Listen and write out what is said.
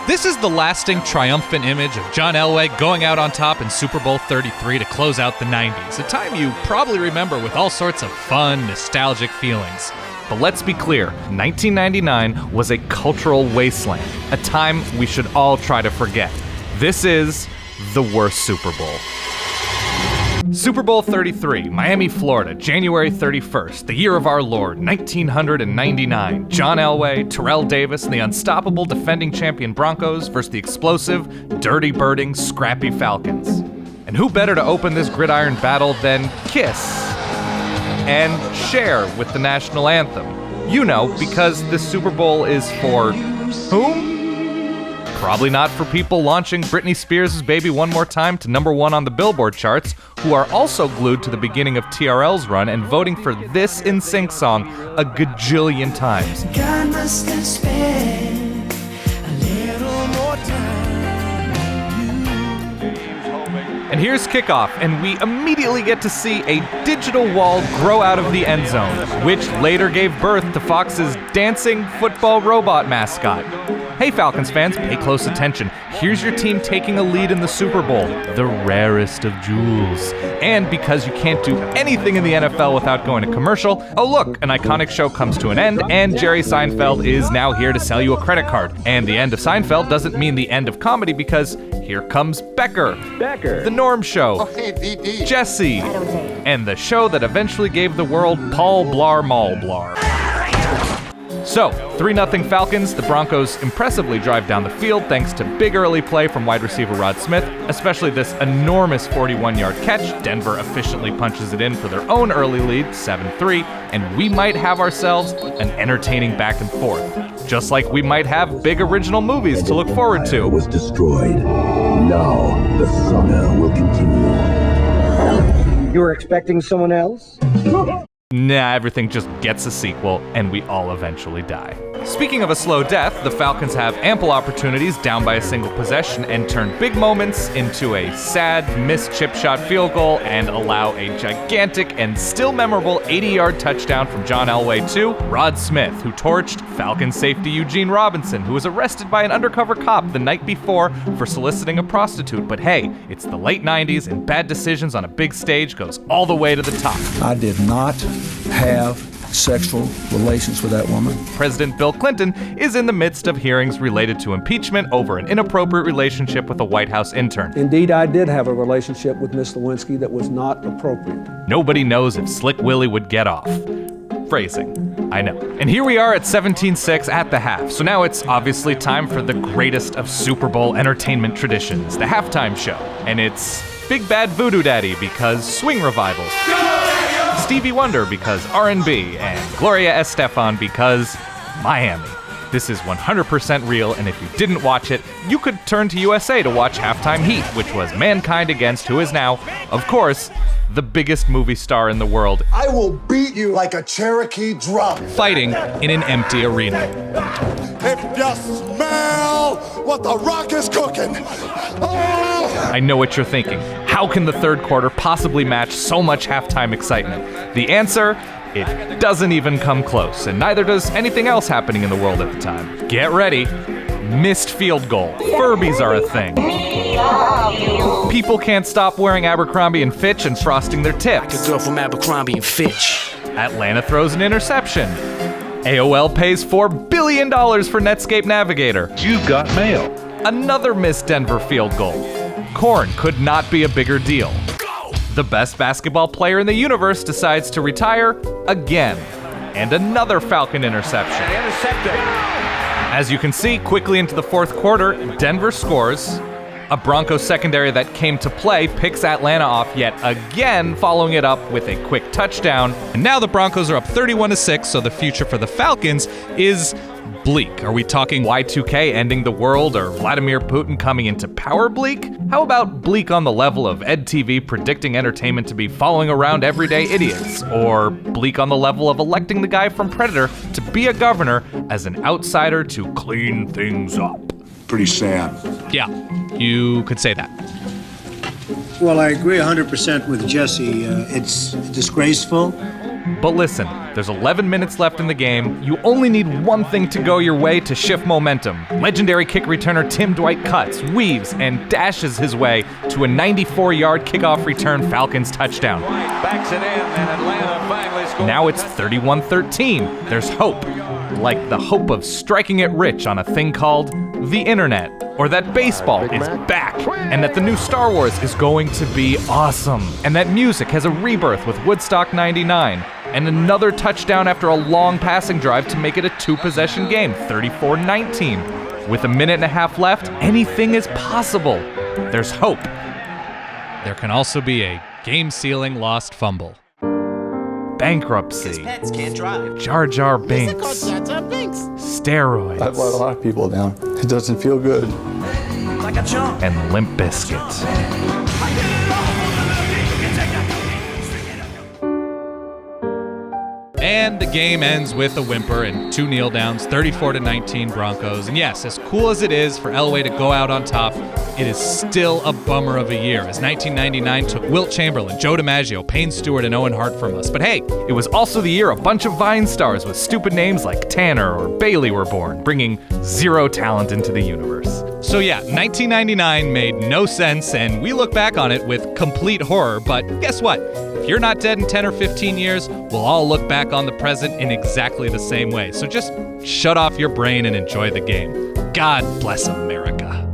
This is the lasting, triumphant image of John Elway going out on top in Super Bowl XXXIII to close out the 90s, a time you probably remember with all sorts of fun, nostalgic feelings. But let's be clear, 1999 was a cultural wasteland, a time we should all try to forget. This is the worst Super Bowl. Super Bowl XXXIII, Miami, Florida, January 31st, the year of our Lord, 1999. John Elway, Terrell Davis, and the unstoppable defending champion Broncos versus the explosive, dirty-birding, scrappy Falcons. And who better to open this gridiron battle than Kiss and Cher with the national anthem? You know, because this Super Bowl is for whom? Probably not for people launching Britney Spears' Baby One More Time to #1 on the Billboard charts, who are also glued to the beginning of TRL's run and voting for this NSYNC song a gajillion times. God must have spent a little more time with you. And here's kickoff, and we immediately get to see a digital wall grow out of the end zone, which later gave birth to Fox's dancing football robot mascot. Hey Falcons fans, pay close attention. Here's your team taking a lead in the Super Bowl, the rarest of jewels. And because you can't do anything in the NFL without going to commercial, oh look, an iconic show comes to an end, and Jerry Seinfeld is now here to sell you a credit card. And the end of Seinfeld doesn't mean the end of comedy, because here comes Becker, The Norm Show, Jesse, and the show that eventually gave the world Paul Blart Mall Blar. So, 3-0 Falcons, the Broncos impressively drive down the field thanks to big early play from wide receiver Rod Smith, especially this enormous 41-yard catch. Denver efficiently punches it in for their own early lead, 7-3, and we might have ourselves an entertaining back and forth. Just like we might have big original movies to look forward to. Was destroyed. Now the saga will continue. You were expecting someone else? Nah, everything just gets a sequel, and we all eventually die. Speaking of a slow death, the Falcons have ample opportunities down by a single possession and turn big moments into a sad, missed chip shot field goal and allow a gigantic and still memorable 80-yard touchdown from John Elway to Rod Smith, who torched Falcons safety Eugene Robinson, who was arrested by an undercover cop the night before for soliciting a prostitute. But hey, it's the late 90s, and bad decisions on a big stage goes all the way to the top. I did not have sexual relations with that woman. President Bill Clinton is in the midst of hearings related to impeachment over an inappropriate relationship with a White House intern. Indeed, I did have a relationship with Miss Lewinsky that was not appropriate. Nobody knows if Slick Willie would get off. Phrasing, I know. And here we are at 17-6 at the half. So now it's obviously time for the greatest of Super Bowl entertainment traditions, the halftime show. And it's Big Bad Voodoo Daddy because swing revival. Stevie Wonder because R&B, and Gloria Estefan because Miami. This is 100% real, and if you didn't watch it, you could turn to USA to watch Halftime Heat, which was Mankind against who is now, of course, the biggest movie star in the world. I will beat you like a Cherokee drum. Fighting in an empty arena. If you smell what the Rock is cooking. Oh! I know what you're thinking. How can the third quarter possibly match so much halftime excitement? The answer? It doesn't even come close, and neither does anything else happening in the world at the time. Get ready. Missed field goal. Furbies are a thing. People can't stop wearing Abercrombie & Fitch and frosting their tips. A girl from Abercrombie & Fitch. Atlanta throws an interception. AOL pays $4 billion for Netscape Navigator. You've got mail. Another missed Denver field goal. Korn could not be a bigger deal. The best basketball player in the universe decides to retire again. And another Falcon interception. As you can see, quickly into the fourth quarter, Denver scores. A Broncos secondary that came to play picks Atlanta off yet again, following it up with a quick touchdown. And now the Broncos are up 31-6, so the future for the Falcons is bleak. Are we talking Y2K ending the world or Vladimir Putin coming into power bleak? How about bleak on the level of EdTV predicting entertainment to be following around everyday idiots? Or bleak on the level of electing the guy from Predator to be a governor as an outsider to clean things up? Pretty sad. Yeah, you could say that. Well, I agree 100% with Jesse. It's disgraceful, But listen, there's 11 minutes left in the game. You only need one thing to go your way to shift momentum. Legendary kick returner Tim Dwight cuts, weaves, and dashes his way to a 94-yard kickoff return Falcons touchdown. Backs it in, and Atlanta finally scores. Now it's 31-13. There's hope. Like the hope of striking it rich on a thing called the internet. Or that baseball is back. And that the new Star Wars is going to be awesome. And that music has a rebirth with Woodstock 99. And another touchdown after a long passing drive to make it a two-possession game, 34-19. With a minute and a half left, anything is possible. There's hope. There can also be a game-sealing lost fumble. Bankruptcy. Pets can't drive. Jar Jar Binks. Steroids. I've let a lot of people down. It doesn't feel good. Like a chump. And Limp Bizkit. And the game ends with a whimper and 2 kneel downs, 34-19 Broncos. And yes, as cool as it is for Elway to go out on top, it is still a bummer of a year, as 1999 took Wilt Chamberlain, Joe DiMaggio, Payne Stewart, and Owen Hart from us. But hey, it was also the year a bunch of Vine stars with stupid names like Tanner or Bailey were born, bringing zero talent into the universe. So yeah, 1999 made no sense, and we look back on it with complete horror. But guess what? If you're not dead in 10 or 15 years, we'll all look back on the present in exactly the same way. So just shut off your brain and enjoy the game. God bless America.